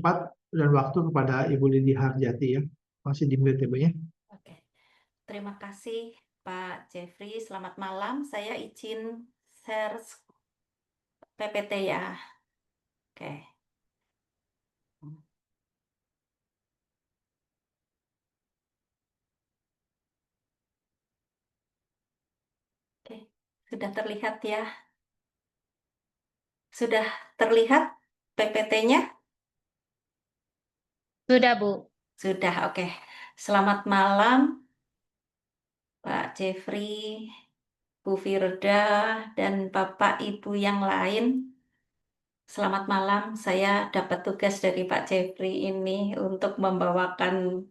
tempat dan waktu kepada Ibu Lidi Harjati ya. Masih di mute Ibu ya. Oke. Terima kasih Pak Jeffrey. Selamat malam. Saya izin share PPT ya. Oke. Oke. Sudah terlihat ya? Sudah terlihat PPT-nya? Sudah, Bu. Sudah, oke. Selamat malam Pak Jeffrey, Bu Firda, dan Bapak Ibu yang lain. Selamat malam, saya dapat tugas dari Pak Jeffrey ini untuk membawakan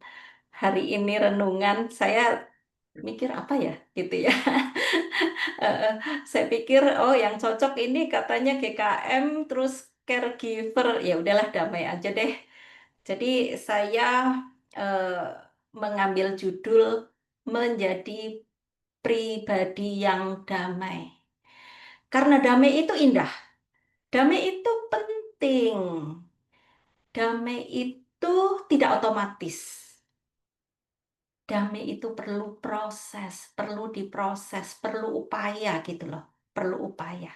hari ini renungan. Saya mikir apa ya, gitu ya. Eh, saya pikir, oh yang cocok ini katanya GKM, terus caregiver. Ya udahlah, damai aja deh. Jadi saya eh, mengambil judul menjadi pribadi yang damai. Karena damai itu indah, damai itu penting, damai itu tidak otomatis. Damai itu perlu proses, perlu diproses, perlu upaya gitu loh, perlu upaya.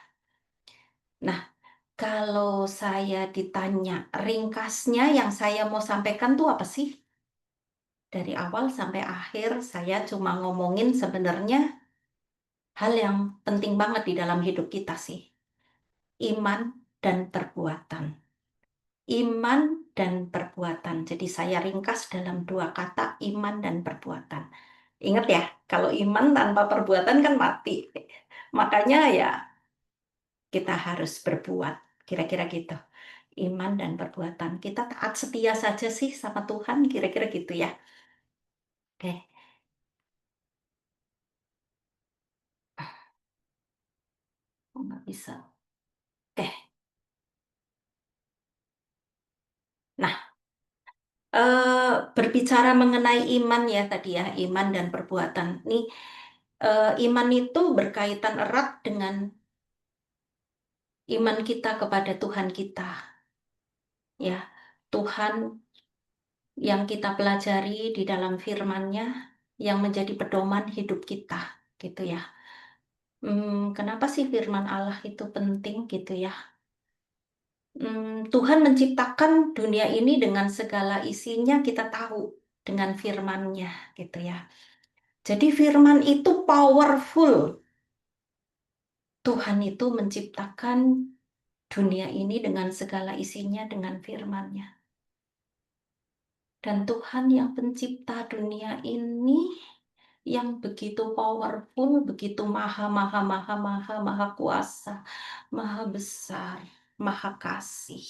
Nah, kalau saya ditanya ringkasnya yang saya mau sampaikan tuh apa sih? Dari awal sampai akhir saya cuma ngomongin sebenarnya hal yang penting banget di dalam hidup kita sih. Iman dan perbuatan. Iman dan perbuatan. Jadi saya ringkas dalam dua kata, iman dan perbuatan. Ingat ya, kalau iman tanpa perbuatan kan mati. Makanya ya kita harus berbuat. Kira-kira gitu. Iman dan perbuatan. Kita taat setia saja sih sama Tuhan, kira-kira gitu ya. Oke. Oh, nggak bisa. Oke. Nah, berbicara mengenai iman ya tadi ya, iman dan perbuatan. Nih, iman itu berkaitan erat dengan iman kita kepada Tuhan kita. Ya, Tuhan yang kita pelajari di dalam firman-Nya yang menjadi pedoman hidup kita, gitu ya. Kenapa sih firman Allah itu penting gitu ya? Tuhan menciptakan dunia ini dengan segala isinya kita tahu dengan firman-Nya gitu ya. Jadi firman itu powerful. Tuhan itu menciptakan dunia ini dengan segala isinya dengan firman-Nya. Dan Tuhan yang pencipta dunia ini yang begitu powerful, begitu maha kuasa, maha besar, maha kasih.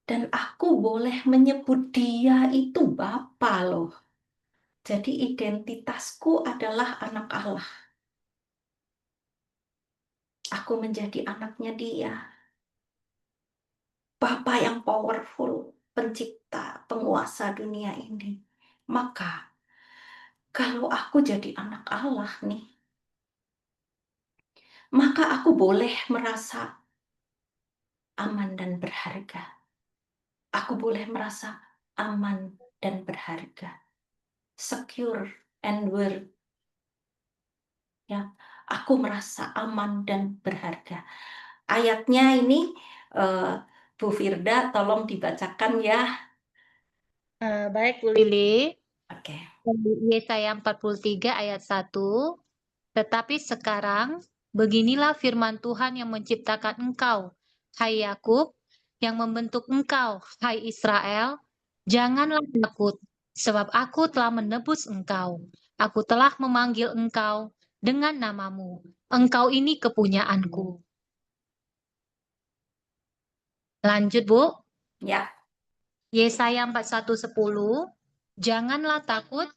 Dan aku boleh menyebut dia itu Bapa loh. Jadi identitasku adalah anak Allah. Aku menjadi anaknya dia. Bapa yang powerful, pencipta, penguasa dunia ini. Maka kalau aku jadi anak Allah nih, maka aku boleh merasa aman dan berharga. Aku boleh merasa aman dan berharga. Secure and worth. Ya, aku merasa aman dan berharga. Ayatnya ini, eh, Bu Firda, tolong dibacakan ya. Baik, Bu Lili. Oke. Yesaya 43 ayat 1. Tetapi sekarang, beginilah firman Tuhan yang menciptakan engkau, hai Yakub, yang membentuk engkau, hai Israel. Janganlah takut, sebab aku telah menebus engkau. Aku telah memanggil engkau dengan namamu. Engkau ini kepunyaanku. Lanjut, Bu. Ya. Yesaya 41:10. Janganlah takut,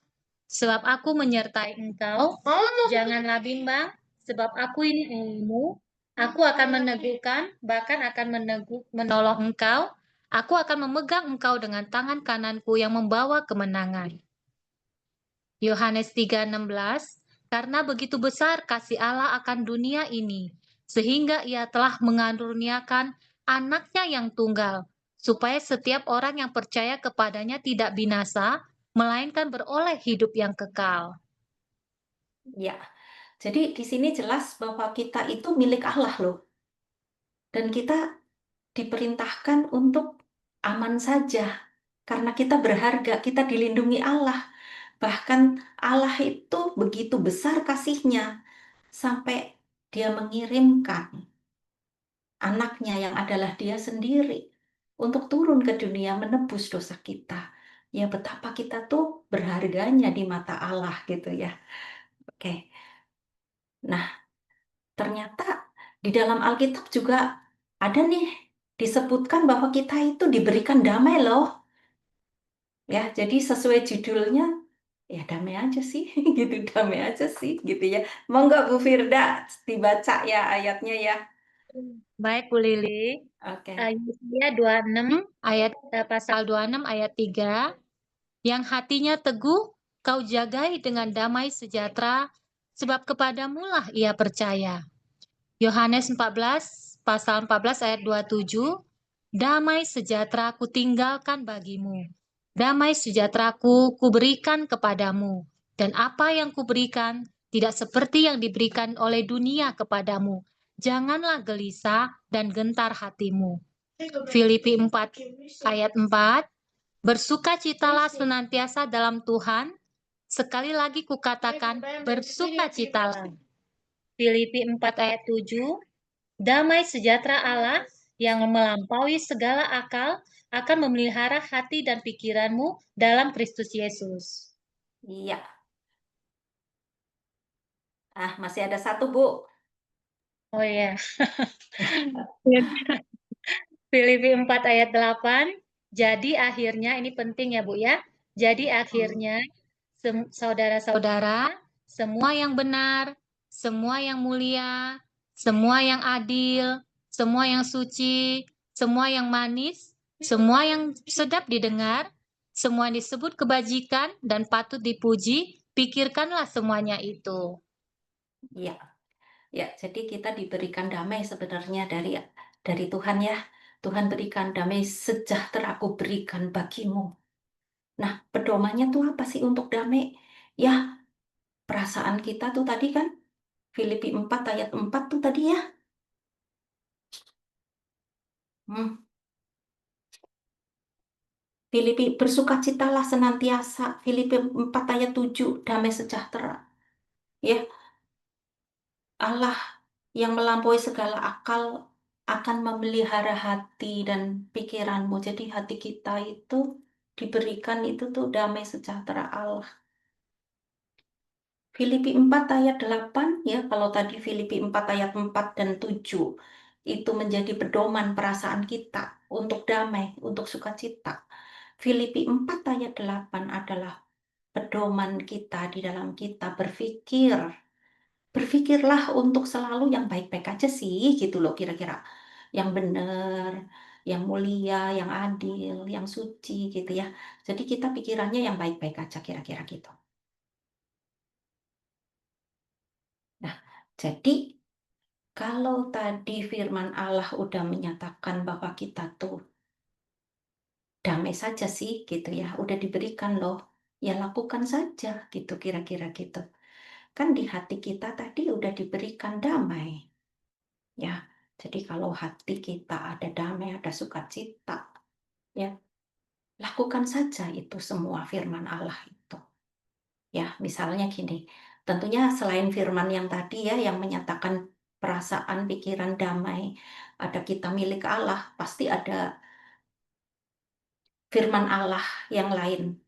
sebab aku menyertai engkau. Janganlah bimbang, sebab aku ini Allahmu. Aku akan meneguhkan, bahkan akan menolong engkau. Aku akan memegang engkau dengan tangan kananku yang membawa kemenangan. Yohanes 3:16. Karena begitu besar kasih Allah akan dunia ini, sehingga ia telah mengaruniakan anaknya yang tunggal, supaya setiap orang yang percaya kepadanya tidak binasa, melainkan beroleh hidup yang kekal. Ya, jadi di sini jelas bahwa kita itu milik Allah loh. Dan kita diperintahkan untuk aman saja. Karena kita berharga, kita dilindungi Allah. Bahkan Allah itu begitu besar kasihnya sampai dia mengirimkan anaknya yang adalah dia sendiri untuk turun ke dunia menebus dosa kita. Ya betapa kita tuh berharganya di mata Allah gitu ya. Oke. Nah, ternyata di dalam Alkitab juga ada nih disebutkan bahwa kita itu diberikan damai loh. Ya, jadi sesuai judulnya ya damai aja sih gitu, damai aja sih gitu ya. Monggo Bu Firda dibaca ya ayatnya ya. Baik, Bu Lili. Oke. Yesaya 26 pasal 26 ayat 3. Yang hatinya teguh, kau jagai dengan damai sejahtera, sebab kepadamulah ia percaya. Yohanes 14, pasal 14 ayat 27, damai sejahtera ku tinggalkan bagimu. Damai sejahteraku kuberikan kepadamu. Dan apa yang kuberikan tidak seperti yang diberikan oleh dunia kepadamu. Janganlah gelisah dan gentar hatimu. Filipi 4 ayat 4, bersukacitalah senantiasa dalam Tuhan. Sekali lagi kukatakan, bersukacitalah. Filipi 4 ayat 7, damai sejahtera Allah yang melampaui segala akal akan memelihara hati dan pikiranmu dalam Kristus Yesus. Iya. Masih ada satu, Bu. Oh ya. Filipi 4 ayat 8. Jadi akhirnya, ini penting ya Bu ya. Jadi akhirnya saudara-saudara, semua yang benar, semua yang mulia, semua yang adil, semua yang suci, semua yang manis, semua yang sedap didengar, semua yang disebut kebajikan dan patut dipuji, pikirkanlah semuanya itu. Iya. Ya, jadi kita diberikan damai sebenarnya dari Tuhan ya. Tuhan berikan damai sejahtera aku berikan bagimu. Nah, pedomannya tuh apa sih untuk damai? Ya, perasaan kita tuh tadi kan Filipi 4 ayat 4 tuh tadi ya. Hmm. Filipi bersukacitalah senantiasa. Filipi 4 ayat 7 damai sejahtera. Ya, Allah yang melampaui segala akal akan memelihara hati dan pikiranmu. Jadi hati kita itu diberikan itu tuh damai sejahtera Allah. Filipi 4 ayat 8 ya, kalau tadi Filipi 4 ayat 4 dan 7 itu menjadi pedoman perasaan kita untuk damai, untuk sukacita. Filipi 4 ayat 8 adalah pedoman kita di dalam kita berpikir. Berpikirlah untuk selalu yang baik-baik aja sih, gitu loh kira-kira. Yang benar, yang mulia, yang adil, yang suci gitu ya. Jadi kita pikirannya yang baik-baik aja kira-kira gitu. Nah, jadi kalau tadi firman Allah udah menyatakan bahwa kita tuh damai saja sih gitu ya, udah diberikan loh. Ya lakukan saja gitu kira-kira gitu. Kan di hati kita tadi udah diberikan damai. Ya, jadi kalau hati kita ada damai, ada sukacita, ya, lakukan saja itu semua firman Allah itu. Ya, misalnya gini, tentunya selain firman yang tadi ya, yang menyatakan perasaan, pikiran damai, ada kita milik Allah, pasti ada firman Allah yang lain.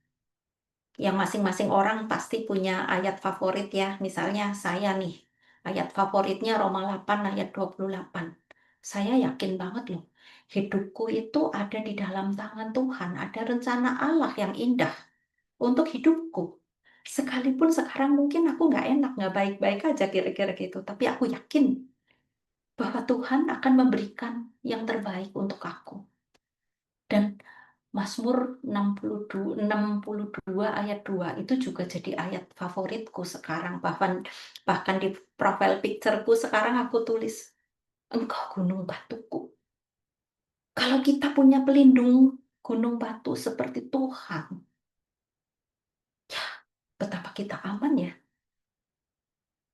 Yang masing-masing orang pasti punya ayat favorit ya. Misalnya saya nih, ayat favoritnya Roma 8 ayat 28. Saya yakin banget loh, hidupku itu ada di dalam tangan Tuhan. Ada rencana Allah yang indah untuk hidupku. Sekalipun sekarang mungkin aku nggak enak, nggak baik-baik aja kira-kira gitu. Tapi aku yakin bahwa Tuhan akan memberikan yang terbaik untuk aku. Dan Mazmur 62 ayat 2 itu juga jadi ayat favoritku sekarang. Bahkan di profile pictureku sekarang aku tulis, Engkau gunung batuku. Kalau kita punya pelindung gunung batu seperti Tuhan, betapa kita aman ya.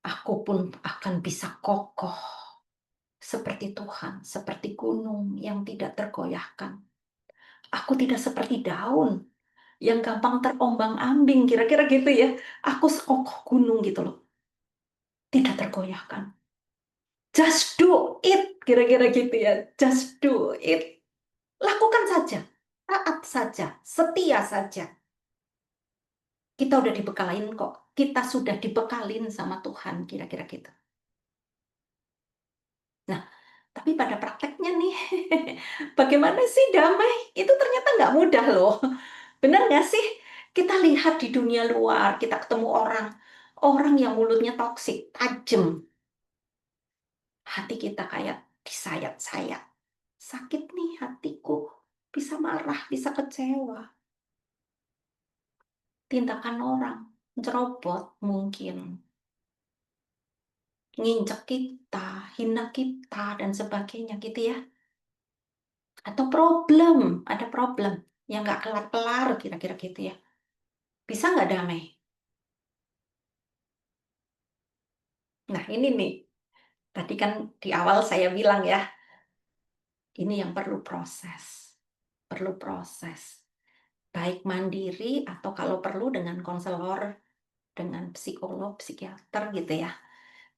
Aku pun akan bisa kokoh seperti Tuhan, seperti gunung yang tidak tergoyahkan. Aku tidak seperti daun yang gampang terombang-ambing, kira-kira gitu ya. Aku sekokoh gunung gitu loh, tidak tergoyahkan. Just do it, kira-kira gitu ya. Just do it. Lakukan saja, taat saja, setia saja. Kita udah dibekalin kok. Kita sudah dibekalin sama Tuhan, kira-kira gitu. Nah, tapi pada prakteknya nih, bagaimana sih damai? Itu ternyata nggak mudah loh. Benar nggak sih? Kita lihat di dunia luar, kita ketemu orang yang mulutnya toksik, tajam. Hati kita kayak disayat-sayat. Sakit nih hatiku, bisa marah, bisa kecewa. Tindakan orang, cerobot mungkin, nginjek kita, hina kita, dan sebagainya gitu ya. Atau ada problem yang nggak kelar-kelar, kira-kira gitu ya. Bisa nggak damai? Nah ini nih, tadi kan di awal saya bilang ya, ini yang perlu proses. Perlu proses. Baik mandiri atau kalau perlu dengan konselor, dengan psikolog, psikiater gitu ya.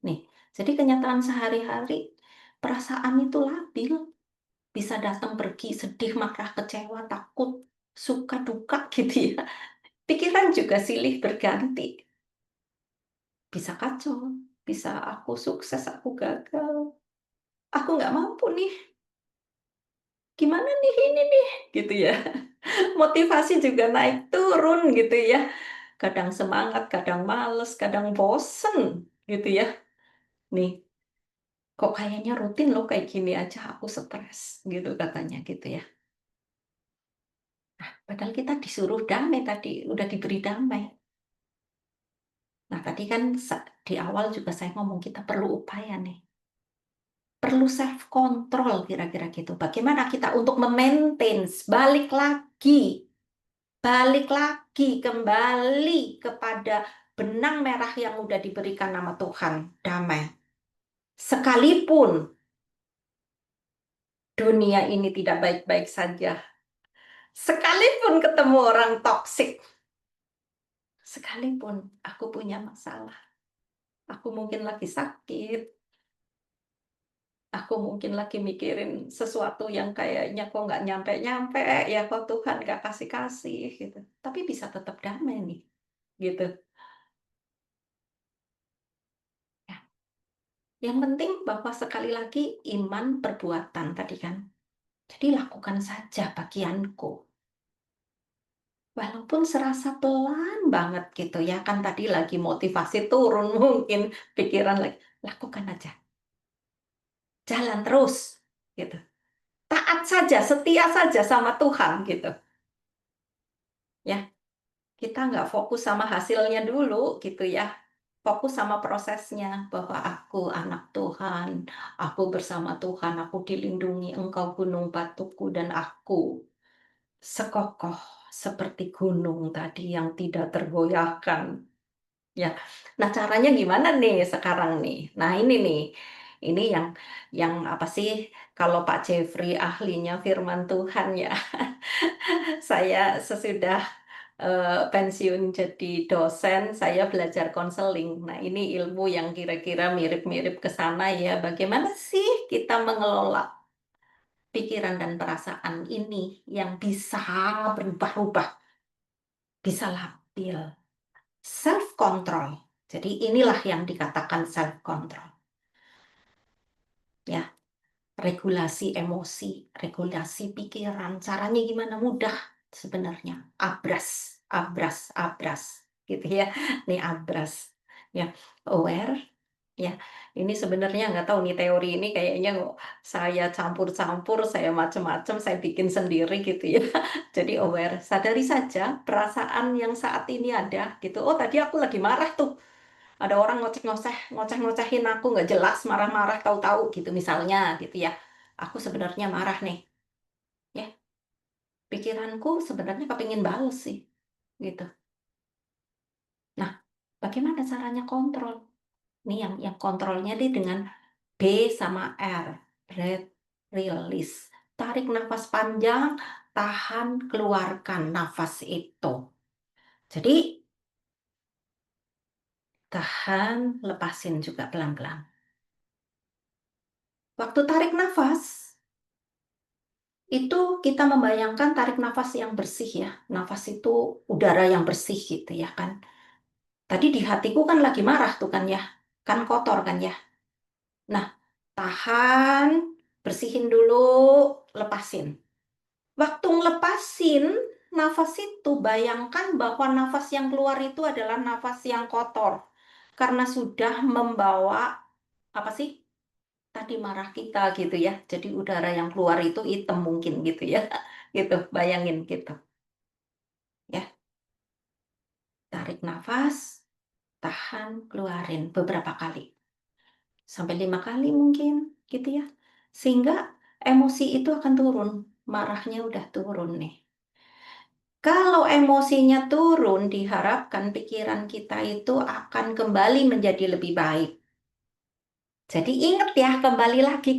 Nih, jadi kenyataan sehari-hari, perasaan itu labil. Bisa datang pergi, sedih, marah, kecewa, takut, suka, duka gitu ya. Pikiran juga silih berganti. Bisa kacau, bisa aku sukses, aku gagal. Aku nggak mampu nih. Gimana nih ini nih? Gitu ya. Motivasi juga naik turun gitu ya. Kadang semangat, kadang males, kadang bosen gitu ya. Nih, kok kayaknya rutin loh kayak gini aja aku stres gitu katanya gitu ya. Padahal kita disuruh damai tadi, udah diberi damai. Nah, tadi kan di awal juga saya ngomong kita perlu upaya nih. Perlu self control kira-kira gitu. Bagaimana kita untuk memaintain, balik lagi kembali kepada benang merah yang udah diberikan nama Tuhan, damai. Sekalipun dunia ini tidak baik-baik saja, sekalipun ketemu orang toksik, sekalipun aku punya masalah, aku mungkin lagi sakit, aku mungkin lagi mikirin sesuatu yang kayaknya kok nggak nyampe-nyampe, ya kok Tuhan nggak kasih-kasih gitu. Tapi bisa tetap damai nih, gitu. Ya. Yang penting bahwa sekali lagi iman perbuatan tadi kan. Jadi lakukan saja bagianku. Walaupun serasa pelan banget gitu ya, kan tadi lagi motivasi turun mungkin, pikiran lagi, lakukan aja. Jalan terus, gitu. Taat saja, setia saja sama Tuhan gitu. Ya, kita nggak fokus sama hasilnya dulu gitu ya. Fokus sama prosesnya bahwa aku anak Tuhan, aku bersama Tuhan, aku dilindungi Engkau gunung batuku dan aku sekokoh seperti gunung tadi yang tidak tergoyahkan. Ya. Nah, caranya gimana nih sekarang nih? Nah, ini nih. Ini yang apa sih kalau Pak Jeffrey ahlinya firman Tuhan ya. Saya sesudah pensiun jadi dosen, saya belajar konseling. Nah, ini ilmu yang kira-kira mirip-mirip ke sana ya. Bagaimana sih kita mengelola pikiran dan perasaan ini yang bisa berubah-ubah, bisa labil, self control. Jadi inilah yang dikatakan self control. Ya, regulasi emosi, regulasi pikiran. Caranya gimana? Mudah sebenarnya. Abras, abras, abras. Gitu ya. Nih abras. Ya, aware. Ya, ini sebenarnya nggak tahu nih teori ini kayaknya saya campur-campur, saya macam-macam, saya bikin sendiri gitu ya. Jadi aware, sadari saja perasaan yang saat ini ada gitu. Oh, tadi aku lagi marah tuh. Ada orang ngoceh-ngocehin aku nggak jelas, marah-marah tahu-tahu gitu misalnya gitu ya. Aku sebenarnya marah nih. pikiranku sebenarnya kepingin bales sih, gitu. Nah, bagaimana caranya kontrol? Ini yang kontrolnya nih dengan B sama R, breath, release. Tarik nafas panjang, tahan, keluarkan nafas itu. Jadi, tahan, lepasin juga pelan-pelan. Waktu tarik nafas, itu kita membayangkan tarik nafas yang bersih ya. Nafas itu udara yang bersih gitu ya kan. Tadi di hatiku kan lagi marah tuh kan ya. Kan kotor kan ya. Nah, tahan, bersihin dulu, lepasin. Waktu ngelepasin nafas itu, bayangkan bahwa nafas yang keluar itu adalah nafas yang kotor. Karena sudah membawa, apa sih, tadi marah kita gitu ya. Jadi udara yang keluar itu hitam mungkin gitu ya. Gitu, bayangin gitu. Ya, tarik nafas, tahan, keluarin beberapa kali. Sampai 5 kali mungkin gitu ya. Sehingga emosi itu akan turun. Marahnya udah turun nih. Kalau emosinya turun, diharapkan pikiran kita itu akan kembali menjadi lebih baik. Jadi ingat ya, kembali lagi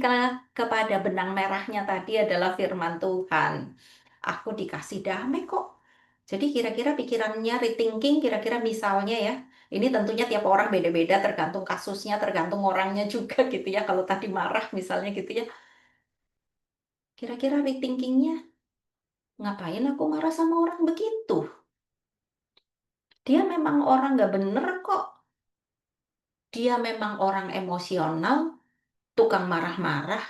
kepada benang merahnya tadi adalah firman Tuhan. Aku dikasih damai kok. Jadi kira-kira pikirannya rethinking, kira-kira misalnya ya, ini tentunya tiap orang beda-beda, tergantung kasusnya, tergantung orangnya juga gitu ya. Kalau tadi marah misalnya gitu ya, kira-kira rethinkingnya, ngapain aku marah sama orang begitu? Dia memang orang nggak bener kok. Dia memang orang emosional, tukang marah-marah.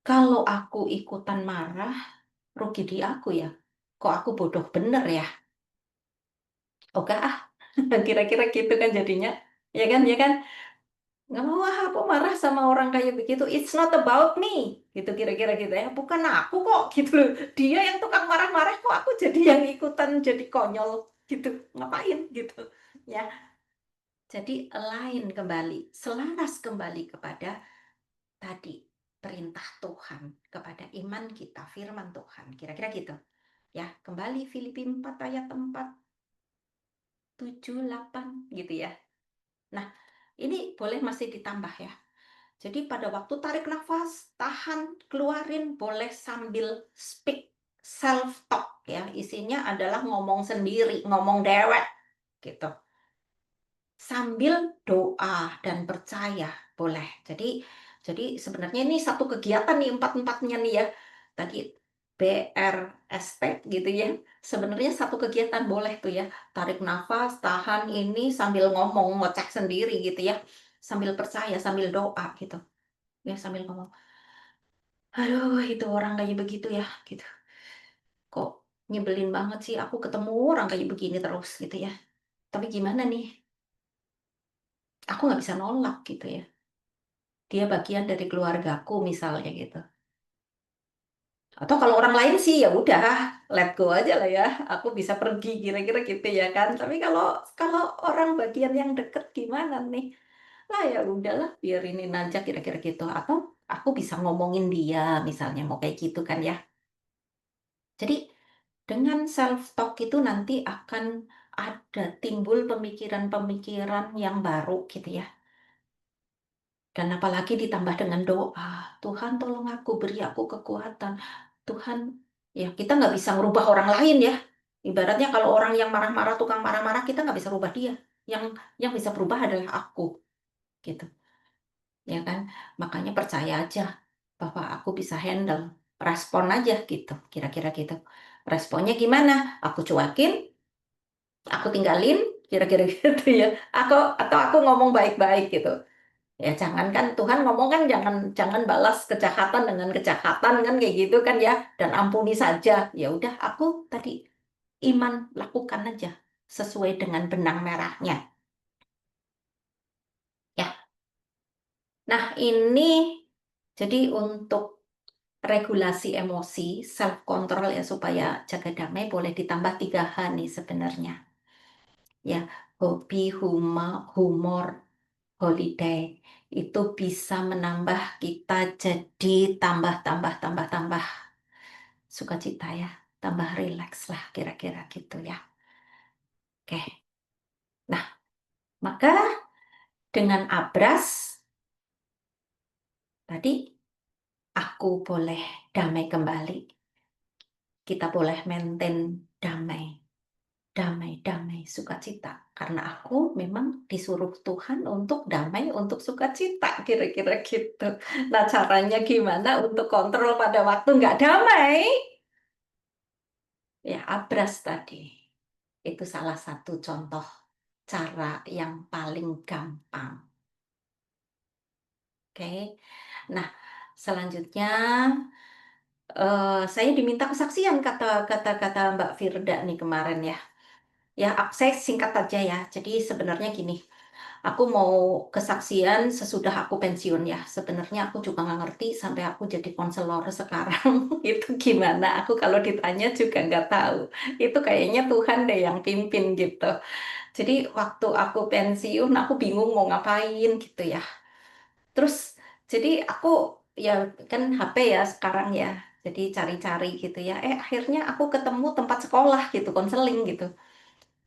Kalau aku ikutan marah, rugi di aku ya. Kok aku bodoh bener ya? Oke ah, kira-kira gitu kan jadinya. Ya kan, ya kan? Nggak mau ah, aku marah sama orang kayak begitu. It's not about me. Gitu kira-kira gitu ya. Bukan aku kok gitu loh. Dia yang tukang marah-marah kok aku jadi yang ikutan jadi konyol gitu. Ngapain gitu. Ya. Jadi align kembali, selaras kembali kepada tadi perintah Tuhan, kepada iman kita, firman Tuhan. Kira-kira gitu. Ya, kembali Filipi 4 ayat 4, 7, 8 gitu ya. Nah, ini boleh masih ditambah ya. Jadi pada waktu tarik nafas, tahan, keluarin, boleh sambil speak self-talk ya. Isinya adalah ngomong sendiri, ngomong dewek gitu. Sambil doa dan percaya boleh. Jadi sebenarnya ini satu kegiatan nih empat-empatnya nih ya. Tadi BRST gitu ya. Sebenarnya satu kegiatan boleh tuh ya. Tarik nafas, tahan ini sambil ngomong, ngocek sendiri gitu ya. Sambil percaya, sambil doa gitu. Ya sambil ngomong, aduh itu orang kayak begitu ya gitu. Kok nyebelin banget sih aku ketemu orang kayak begini terus gitu ya. Tapi gimana nih? Aku nggak bisa nolak gitu ya. Dia bagian dari keluargaku misalnya gitu. Atau kalau orang lain sih ya udah let go aja lah ya. Aku bisa pergi kira-kira gitu ya kan. Tapi kalau kalau orang bagian yang deket gimana nih? Lah ya udahlah biarinin aja kira-kira gitu. Atau aku bisa ngomongin dia misalnya mau kayak gitu kan ya. Jadi dengan self talk itu nanti akan ada timbul pemikiran-pemikiran yang baru gitu ya. Dan apalagi ditambah dengan doa, Tuhan tolong aku, beri aku kekuatan. Tuhan, ya kita nggak bisa merubah orang lain ya. Ibaratnya kalau orang yang marah-marah, tukang marah-marah, kita nggak bisa rubah dia. Yang bisa berubah adalah aku, gitu. Ya kan? Makanya percaya aja bahwa aku bisa handle. Respon aja gitu, kira-kira gitu. Responnya gimana? Aku cuekin, aku tinggalin, kira-kira gitu ya. Atau aku ngomong baik-baik gitu. Ya jangankan Tuhan ngomong kan jangan jangan balas kejahatan dengan kejahatan kan kayak gitu kan ya dan ampuni saja. Ya udah aku tadi iman lakukan aja sesuai dengan benang merahnya. Ya. Nah, ini jadi untuk regulasi emosi, self control ya supaya jaga damai boleh ditambah 3 hal nih sebenarnya. Ya, hobi, humor, holiday itu bisa menambah kita jadi tambah. sukacita ya, tambah rileks lah kira-kira gitu ya. Oke, nah maka dengan abras tadi aku boleh damai kembali, kita boleh maintain damai, damai, sukacita. Karena aku memang disuruh Tuhan untuk damai, untuk sukacita, kira-kira gitu. Nah, caranya gimana untuk kontrol pada waktu nggak damai? Ya, abras tadi. Itu salah satu contoh cara yang paling gampang. Oke. Nah, selanjutnya saya diminta kesaksian kata Mbak Firda nih kemarin ya. Ya, saya singkat aja ya. Jadi sebenarnya gini, aku mau kesaksian sesudah aku pensiun ya. Sebenarnya aku juga nggak ngerti sampai aku jadi konselor sekarang itu gimana. Aku kalau ditanya juga nggak tahu. Itu kayaknya Tuhan deh yang pimpin gitu. Jadi waktu aku pensiun, aku bingung mau ngapain gitu ya. Terus jadi aku ya kan HP ya sekarang ya. Jadi cari-cari gitu ya. Akhirnya aku ketemu tempat sekolah gitu, konseling gitu.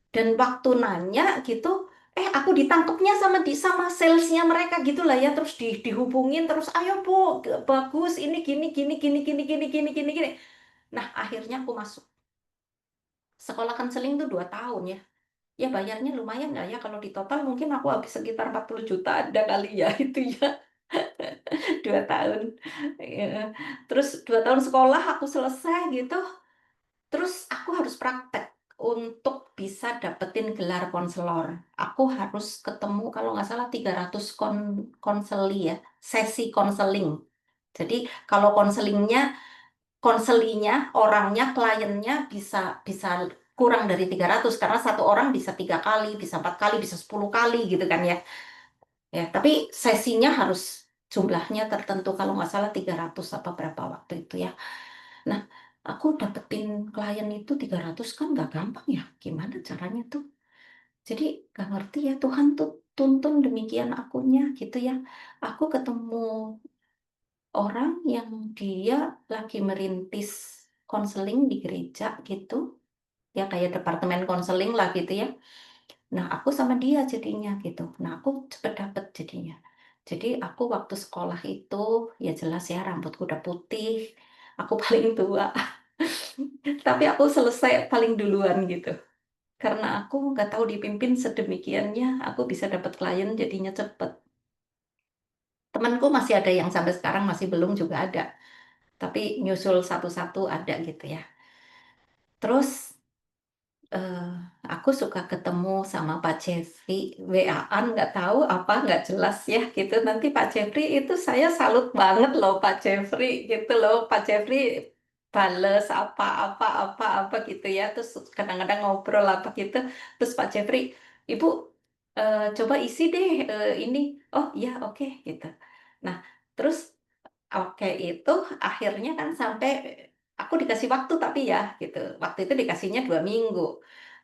Dan waktu nanya gitu, aku ditangkepnya sama salesnya mereka gitu lah ya, terus dihubungin terus, ayo Bu, bagus ini gini gini gini gini gini gini gini gini. Nah akhirnya aku masuk sekolah konseling tuh 2 tahun ya. Ya bayarnya lumayan nggak ya, kalau di total mungkin aku habis sekitar 40 juta ada kali ya itu ya. 2 tahun. Ya. Terus 2 tahun sekolah aku selesai gitu. Terus aku harus praktek untuk bisa dapetin gelar konselor. Aku harus ketemu kalau nggak salah 300 konseli ya, sesi konseling. Jadi kalau konselinya, orangnya, kliennya bisa bisa kurang dari 300 karena satu orang bisa 3 kali, bisa 4 kali, bisa 10 kali gitu kan ya. Ya, tapi sesinya harus jumlahnya tertentu kalau nggak salah 300 apa berapa waktu itu ya. Nah, aku dapetin klien itu 300 kan nggak gampang ya. Gimana caranya tuh? Jadi nggak ngerti ya Tuhan tuh tuntun demikian akunya gitu ya. Aku ketemu orang yang dia lagi merintis konseling di gereja gitu. Ya kayak departemen konseling lah gitu ya. Nah, aku sama dia jadinya gitu. Nah, aku cepet dapet jadinya. Jadi aku waktu sekolah itu ya jelas ya rambutku udah putih. Aku paling tua. Tapi aku selesai paling duluan gitu. Karena aku nggak tahu dipimpin sedemikiannya, aku bisa dapat klien jadinya cepet. Temanku masih ada yang sampai sekarang masih belum juga ada. Tapi nyusul satu-satu ada gitu ya. Terus eh, aku suka ketemu sama Pak Jeffrey, WA-an nggak tahu apa nggak jelas ya gitu. Nanti Pak Jeffrey itu saya salut banget loh Pak Jeffrey gitu loh. Pak Jeffrey bales apa gitu ya. Terus kadang-kadang ngobrol apa gitu. Terus Pak Jeffrey, Ibu coba isi deh ini. Oh iya oke gitu. Nah terus oke itu akhirnya kan sampai aku dikasih waktu tapi ya gitu. Waktu itu dikasihnya 2 minggu.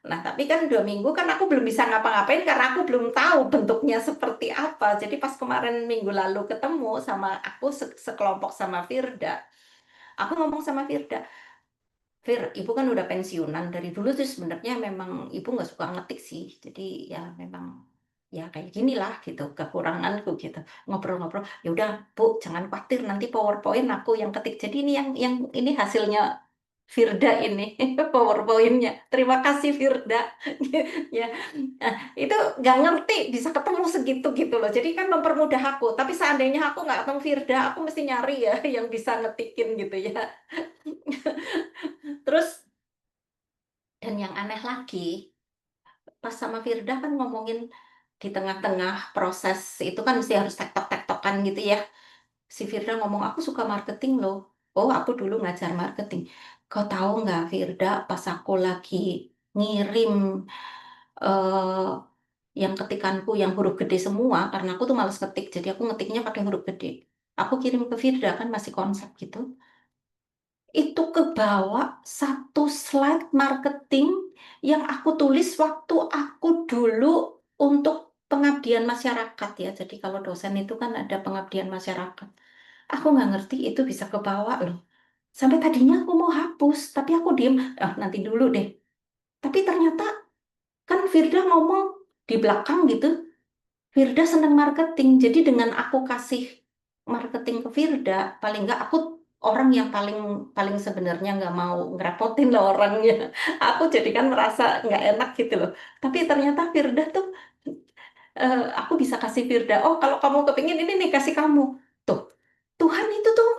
Nah tapi kan 2 minggu kan aku belum bisa ngapa-ngapain karena aku belum tahu bentuknya seperti apa. Jadi pas kemarin minggu lalu ketemu sama aku sekelompok sama Firda. Aku ngomong sama Firda, Fir, ibu kan udah pensiunan dari dulu tuh sebenarnya memang ibu nggak suka ngetik sih. Jadi ya memang ya kayak gini lah gitu kekuranganku gitu ngobrol-ngobrol ya udah Bu jangan khawatir nanti PowerPoint aku yang ketik jadi ini yang ini hasilnya Firda ini PowerPointnya terima kasih Firda ya. Nah, itu nggak ngerti bisa ketemu segitu gitu loh jadi kan mempermudah aku tapi seandainya aku nggak ketemu Firda aku mesti nyari ya yang bisa ngetikin gitu ya. Terus dan yang aneh lagi pas sama Firda kan ngomongin di tengah-tengah proses itu kan mesti harus tektok-tektokan gitu ya. Si Firda ngomong, aku suka marketing loh. Oh, aku dulu ngajar marketing. Kau tahu nggak, Firda, pas aku lagi ngirim eh, yang ketikanku yang huruf gede semua, karena aku tuh males ketik, jadi aku ngetiknya pakai huruf gede. Aku kirim ke Firda, kan masih konsep gitu. Itu kebawa satu slide marketing yang aku tulis waktu aku dulu untuk pengabdian masyarakat ya. Jadi kalau dosen itu kan ada pengabdian masyarakat. Aku nggak ngerti itu bisa kebawa loh. Sampai tadinya aku mau hapus, tapi aku diem, nanti dulu deh. Tapi ternyata kan Firda ngomong di belakang gitu, Firda senang marketing. Jadi dengan aku kasih marketing ke Firda, paling nggak aku orang yang paling paling sebenarnya nggak mau ngerepotin lah orangnya. Aku jadi kan merasa nggak enak gitu loh. Tapi ternyata Firda tuh, aku bisa kasih Firda, oh kalau kamu kepingin ini nih kasih kamu. Tuh, Tuhan itu tuh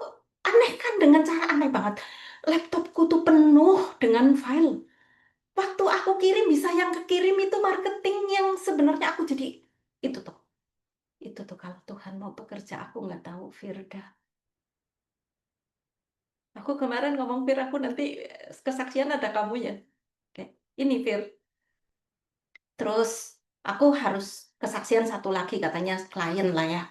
aneh kan dengan cara aneh banget. Laptopku tuh penuh dengan file. Waktu aku kirim bisa yang kekirim itu marketing yang sebenarnya aku jadi itu tuh. Itu tuh kalau Tuhan mau bekerja aku nggak tahu Firda. Aku kemarin ngomong Fir, aku nanti kesaksian ada kamunya. Kayak ini Fir. Terus aku harus kesaksian satu lagi katanya klien lah ya.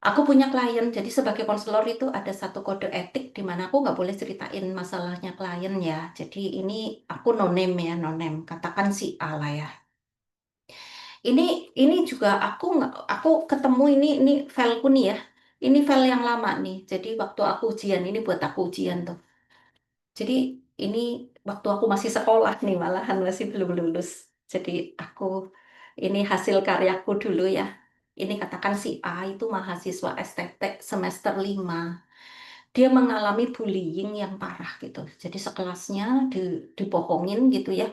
Aku punya klien, jadi sebagai konselor itu ada satu kode etik di mana aku nggak boleh ceritain masalahnya klien ya. Jadi ini aku no name ya, no name. Katakan si A lah ya. Ini juga aku ketemu ini fileku nih ya. Ini file yang lama nih. Jadi waktu aku ujian ini buat aku ujian tuh. Jadi ini waktu aku masih sekolah nih malahan masih belum lulus. Jadi aku ini hasil karyaku dulu ya. Ini katakan si A itu mahasiswa STT semester 5. Dia mengalami bullying yang parah gitu. Jadi sekelasnya dibohongin gitu ya.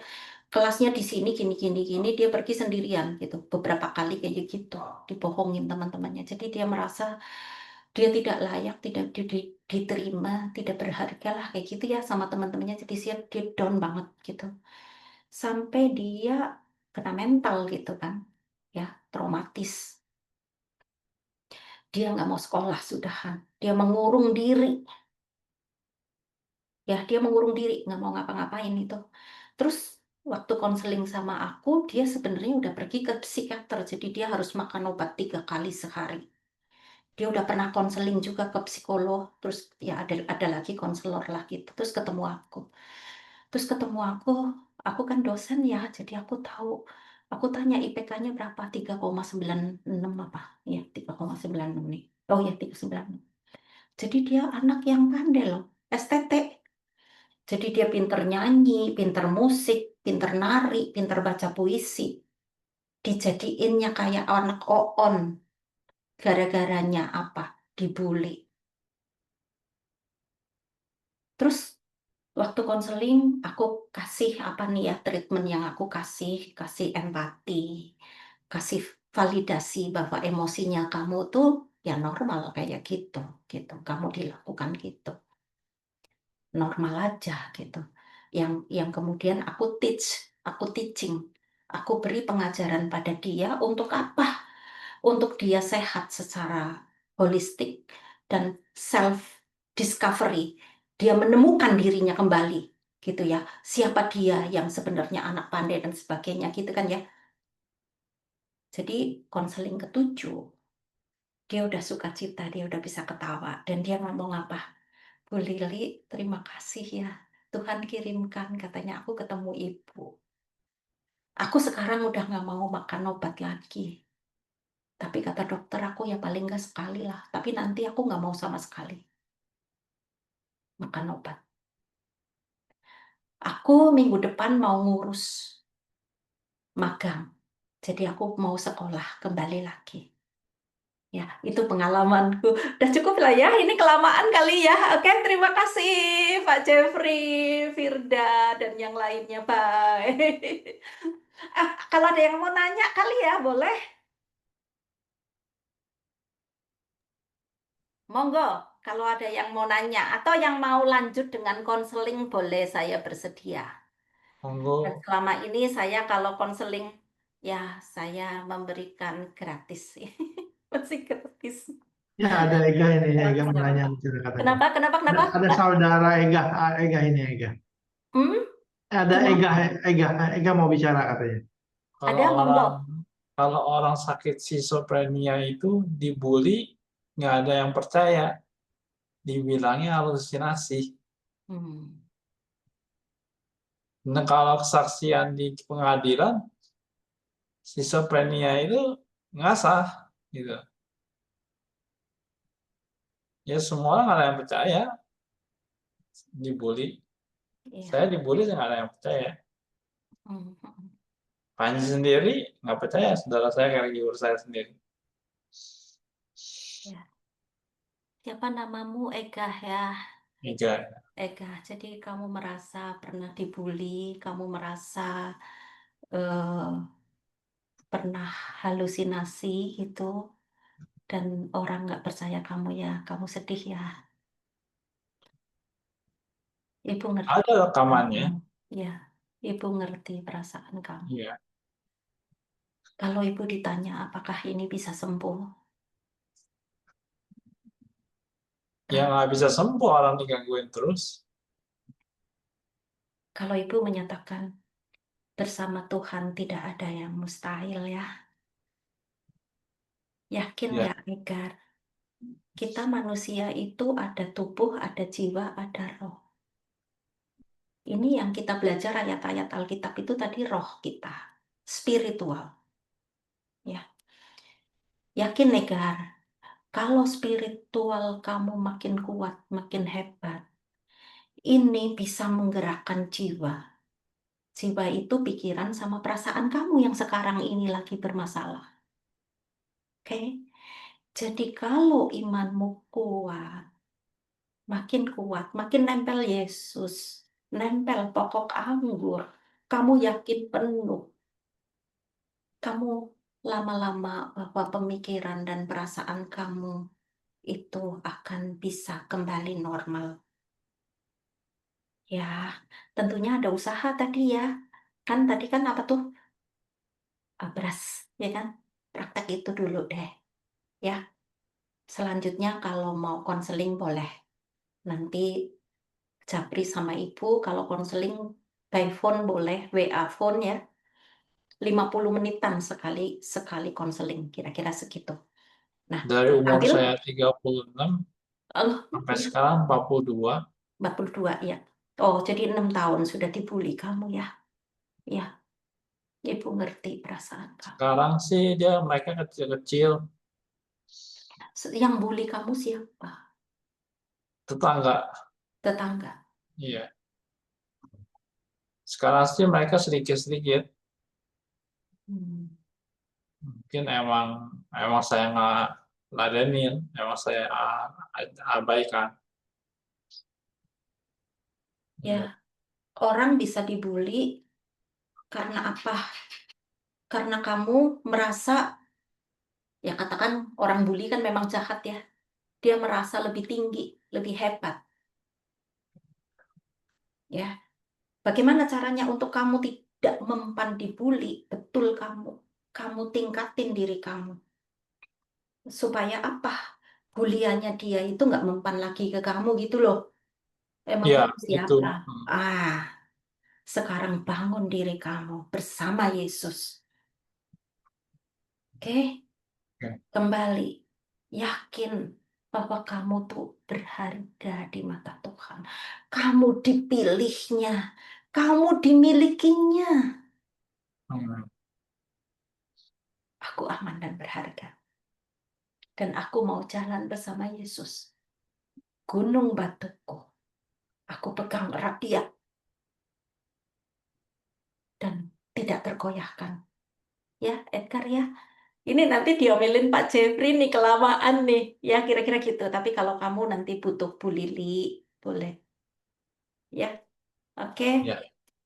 Kelasnya di sini gini gini gini dia pergi sendirian gitu. Beberapa kali kayak gitu dibohongin teman-temannya. Jadi dia merasa dia tidak layak, tidak diterima, tidak berharga lah kayak gitu ya sama teman-temannya. Jadi dia down banget gitu. Sampai dia kena mental gitu kan. Ya, traumatis. Dia nggak mau sekolah sudahan. Dia mengurung diri. Ya, dia mengurung diri, nggak mau ngapa-ngapain itu. Terus waktu konseling sama aku, dia sebenarnya udah pergi ke psikiater. Jadi dia harus makan obat 3 kali sehari. Dia udah pernah konseling juga ke psikolog, terus ya ada lagi konselor lah gitu. Terus ketemu aku. Terus ketemu aku kan dosen ya, jadi aku tahu. Aku tanya IPK-nya berapa? 3,96 apa? Ya, 3,96 nih. Oh ya, 3,96. Jadi dia anak yang pandai loh, STT. Jadi dia pinter nyanyi, pinter musik, pinter nari, pinter baca puisi. Dijadiinnya kayak anak oon. Gara-garanya apa? Dibully. Terus waktu konseling, aku kasih apa nih ya treatment yang aku kasih empati, kasih validasi bahwa emosinya kamu tuh ya normal kayak gitu, gitu. Kamu dilakukan gitu, normal aja gitu. Yang kemudian aku teaching, aku beri pengajaran pada dia untuk apa? Untuk dia sehat secara holistik dan self discovery. Dia menemukan dirinya kembali gitu ya. Siapa dia yang sebenarnya anak pandai dan sebagainya gitu kan ya. Jadi konseling ketujuh, dia udah suka cita, dia udah bisa ketawa dan dia ngomong apa? Bu Lili, terima kasih ya. Tuhan kirimkan katanya aku ketemu ibu. Aku sekarang udah nggak mau makan obat lagi. Tapi kata dokter aku ya paling nggak sekali lah. Tapi nanti aku nggak mau sama sekali makan obat. Aku minggu depan mau ngurus magang. Jadi aku mau sekolah kembali lagi. Ya, itu pengalamanku. Udah cukup lah ya, ini kelamaan kali ya. Oke, terima kasih Pak Jeffrey, Firda, dan yang lainnya. Bye. Kalau ada yang mau nanya kali ya, boleh? Monggo, kalau ada yang mau nanya atau yang mau lanjut dengan konseling, boleh saya bersedia. Dan Monggo. selama ini saya kalau konseling, ya saya memberikan gratis. Masih gratis. Ya, ada Ega ini, Ega Gratis mau nggak nanya apa-apa. bicara katanya. Kenapa, kenapa, kenapa? Ada Mbak? saudara Ega, Ega ini Ega. Hmm? Ada Kenapa? Ega mau bicara katanya. Ada, Kalau monggo. orang sakit schizophrenia itu dibully, nggak ada yang percaya, dibilangnya halusinasi. Hmm. Nah, kalau kesaksian di pengadilan, schizophrenia itu ngasah, gitu. Ya semua orang ada yang percaya. dibully. Iya. Saya dibully nggak ada yang percaya. Hmm. Panji sendiri nggak percaya saudara saya kayak gibur saya sendiri. Ya. Siapa namamu? Ega ya. Ega. Ega, jadi kamu merasa pernah dibully, kamu merasa eh, pernah halusinasi gitu, dan orang nggak percaya kamu ya, kamu sedih ya. Ibu ngerti Ada rekamannya. kamu. Ya, ibu ngerti perasaan kamu. Iya. Kalau ibu ditanya apakah ini bisa sembuh, Ya nggak bisa sembuh orang digangguin terus. kalau ibu menyatakan bersama Tuhan tidak ada yang mustahil ya. Yakin Ya. ya, Egar? Kita manusia itu ada tubuh, ada jiwa, ada roh. Ini yang kita belajar ayat-ayat Alkitab itu tadi roh kita, spiritual. Ya, yakin Negar, kalau spiritual kamu makin kuat, makin hebat, ini bisa menggerakkan jiwa. Jiwa itu pikiran sama perasaan kamu yang sekarang ini lagi bermasalah. Oke? Jadi kalau imanmu kuat, makin nempel Yesus, nempel pokok anggur, kamu yakin penuh. Kamu lama-lama bahwa pemikiran dan perasaan kamu itu akan bisa kembali normal. Ya, tentunya ada usaha tadi ya. Kan tadi kan apa tuh? Abras, ya kan? Praktek itu dulu deh. Ya, selanjutnya kalau mau konseling boleh. Nanti Japri sama Ibu kalau konseling by phone boleh, WA phone ya. 50 menitan sekali konseling, kira-kira segitu. Nah, Dari umur sambil saya 36 sampai iya, sekarang 42. 42 ya. Oh, jadi 6 tahun sudah dibully kamu ya. Ya, ibu ngerti perasaan kamu. Sekarang sih mereka kecil-kecil, Yang bully kamu siapa? tetangga. Tetangga. Iya. Sekarang sih mereka sedikit-sedikit. Hmm. Mungkin emang saya nggak ladenin, emang saya abaikan. Ya, orang bisa dibully karena apa? Karena kamu merasa, ya katakan orang bully kan memang jahat ya. Dia merasa lebih tinggi, lebih hebat. Ya, bagaimana caranya untuk kamu tidak mempan dibully? Betul kamu tingkatin diri kamu. Supaya apa? Buliannya dia itu nggak mempan lagi ke kamu gitu loh. Emang Iya, kamu itu. siapa? Ah, sekarang bangun diri kamu bersama Yesus. Oke? Oke. Kembali. Yakin bahwa kamu tuh berharga di mata Tuhan. Kamu dipilihnya. Kamu dimilikinya. Hmm. Aku aman dan berharga. Dan aku mau jalan bersama Yesus. Gunung batuku. Aku pegang erat dia. Dan tidak tergoyahkan. Ya, Edgar ya. Ini nanti diomelin Pak Jeffrey nih, kelamaan nih. Ya, kira-kira gitu. Tapi kalau kamu nanti butuh Bu Lili, boleh. Ya, oke. Ya.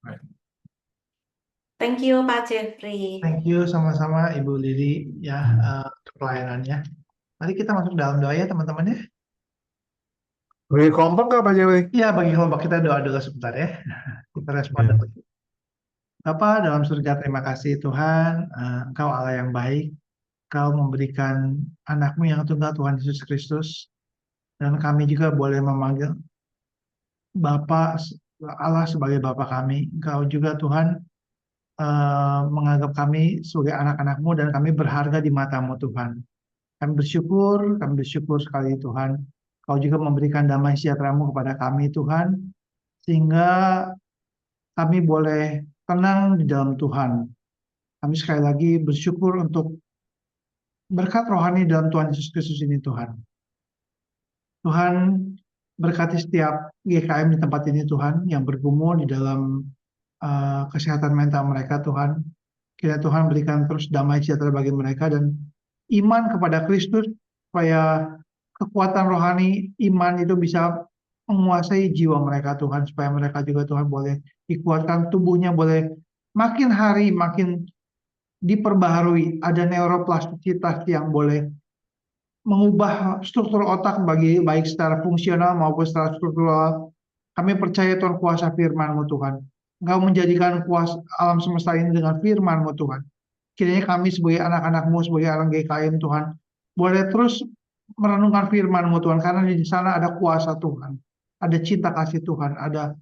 Baik. Thank you Pak Jeffrey. Thank you sama-sama Ibu Lili ya untuk pelayanannya. Mari kita masuk dalam doa ya teman-teman ya. Bagi kelompok nggak Pak Jawi? Iya, bagi kelompok kita doa dulu sebentar ya. Kita respon Ya. dulu. Bapa dalam surga, terima kasih Tuhan, Engkau Allah yang baik. Engkau memberikan anakmu yang tunggal Tuhan Yesus Kristus. Dan kami juga boleh memanggil Bapa Allah sebagai Bapa kami. Engkau juga Tuhan menganggap kami sebagai anak-anakmu dan kami berharga di matamu Tuhan. Kami bersyukur sekali Tuhan. Kau juga memberikan damai sejahtera-Mu kepada kami Tuhan, sehingga kami boleh tenang di dalam Tuhan. Kami sekali lagi bersyukur untuk berkat rohani dalam Tuhan Yesus Kristus ini Tuhan. Tuhan, Berkati setiap GKM di tempat ini Tuhan yang bergumul di dalam kesehatan mental mereka Tuhan. Kiranya Tuhan berikan terus damai sejahtera bagi mereka dan iman kepada Kristus supaya kekuatan rohani iman itu bisa menguasai jiwa mereka Tuhan supaya mereka juga Tuhan boleh dikuatkan tubuhnya boleh makin hari makin diperbaharui ada neuroplastisitas yang boleh mengubah struktur otak bagi baik secara fungsional maupun secara struktural. Kami percaya Tuhan kuasa firman-Mu Tuhan. Engkau menjadikan kuasa alam semesta ini dengan firman-Mu Tuhan. Kiranya kami sebagai anak-anak-Mu, sebagai orang GKM Tuhan, boleh terus merenungkan firman-Mu Tuhan, karena di sana ada kuasa Tuhan, ada cinta kasih Tuhan, ada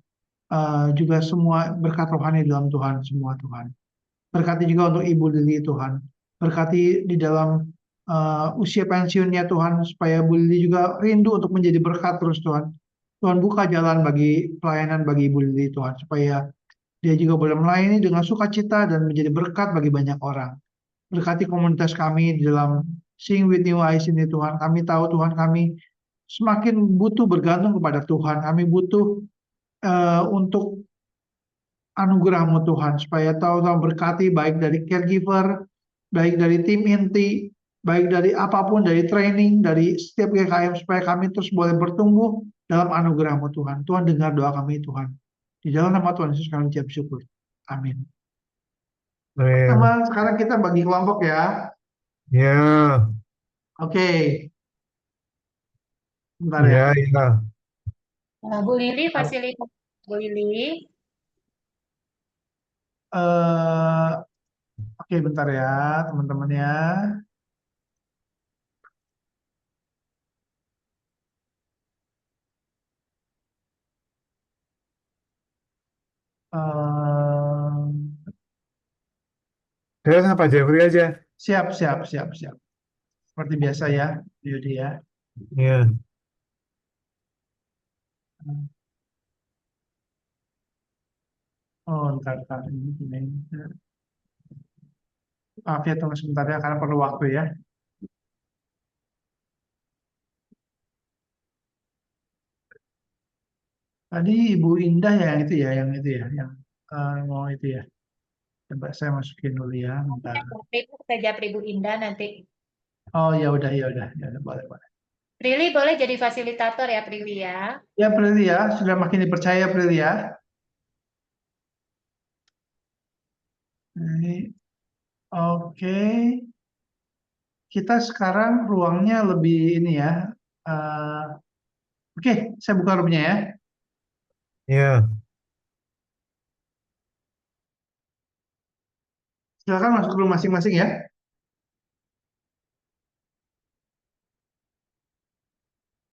juga semua berkat rohani dalam Tuhan semua Tuhan. Berkati juga untuk Ibu Lili Tuhan. Berkati di dalam usia pensiunnya Tuhan, supaya Bu Lili juga rindu untuk menjadi berkat terus Tuhan. Tuhan buka jalan bagi pelayanan bagi Ibu Lili Tuhan, supaya dia juga boleh melayani dengan sukacita dan menjadi berkat bagi banyak orang. Berkati komunitas kami di dalam Sing with New Eyes ini Tuhan. Kami tahu Tuhan kami semakin butuh bergantung kepada Tuhan. Kami butuh untuk anugerah-Mu Tuhan, supaya Tuhan berkati baik dari caregiver, baik dari tim inti, baik dari apapun, dari training, dari setiap GKM, supaya kami terus boleh bertumbuh dalam anugerah-Mu Tuhan. Tuhan dengar doa kami Tuhan. Di dalam nama Tuhan Yesus kami ucap syukur. Amin. Amin. Teman, sekarang kita bagi kelompok ya. Ya, Oke. Bentar ya. ya, ya. Bu Lili, fasilitas Bu Lili. Eh, Oke, bentar ya, teman-teman ya. Eh, Saya sama Pak Jeffrey aja. siap, siap, siap, siap. Seperti biasa ya, Yudi ya. Ya, Oh, bentar. Ini. Maaf ya, tunggu sebentar ya, karena perlu waktu ya. Tadi Ibu Indah ya, yang itu ya, yang mau itu ya. Coba saya masukin dulu ya, bentar. Kita japri Bu Indah nanti. Oh ya udah, boleh. Prilly boleh jadi fasilitator ya Prilly ya. Ya Prilly ya, sudah makin dipercaya Prilly ya. Ini, oke. Kita sekarang ruangnya lebih ini ya. eh, Oke, saya buka roomnya ya. ya. Silakan masuk ke room masing-masing ya.